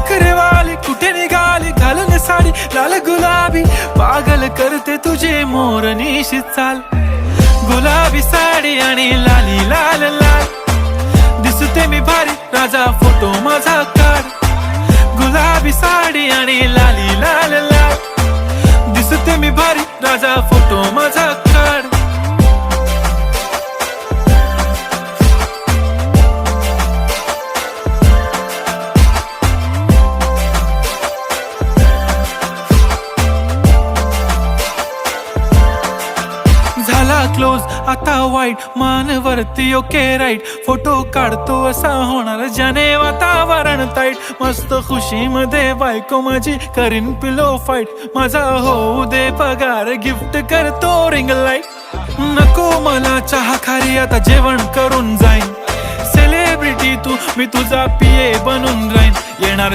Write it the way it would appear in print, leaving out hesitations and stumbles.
नखरेवाली कुठे निघाली घालून साडी लाल गुलाबी, पागल करते तुझे मोरनीशी चाल. गुलाबी साडी आणि लाली लाल लाल, दिसते मी भारी राजा फोटो माझा काढ. गुलाबी साडी आणि लाली लाल लाल, दिसते मी भारी राजा फोटो माझा काढ. झाला क्लोज आता वाईट, मानवरती ओके राईट, फोटो काढतो असा होणार ज्याने वातावरण ताईट. मस्त खुशी मध्ये बायको माझी करीन पिलो फाईट, माझा होऊ दे पगार गिफ्ट करतो रिंग लाईट. नको मला चहा खारी आता जेवण करून जाईन, सेलिब्रिटी तू मी तुझा पिये बनून राहीन. येणार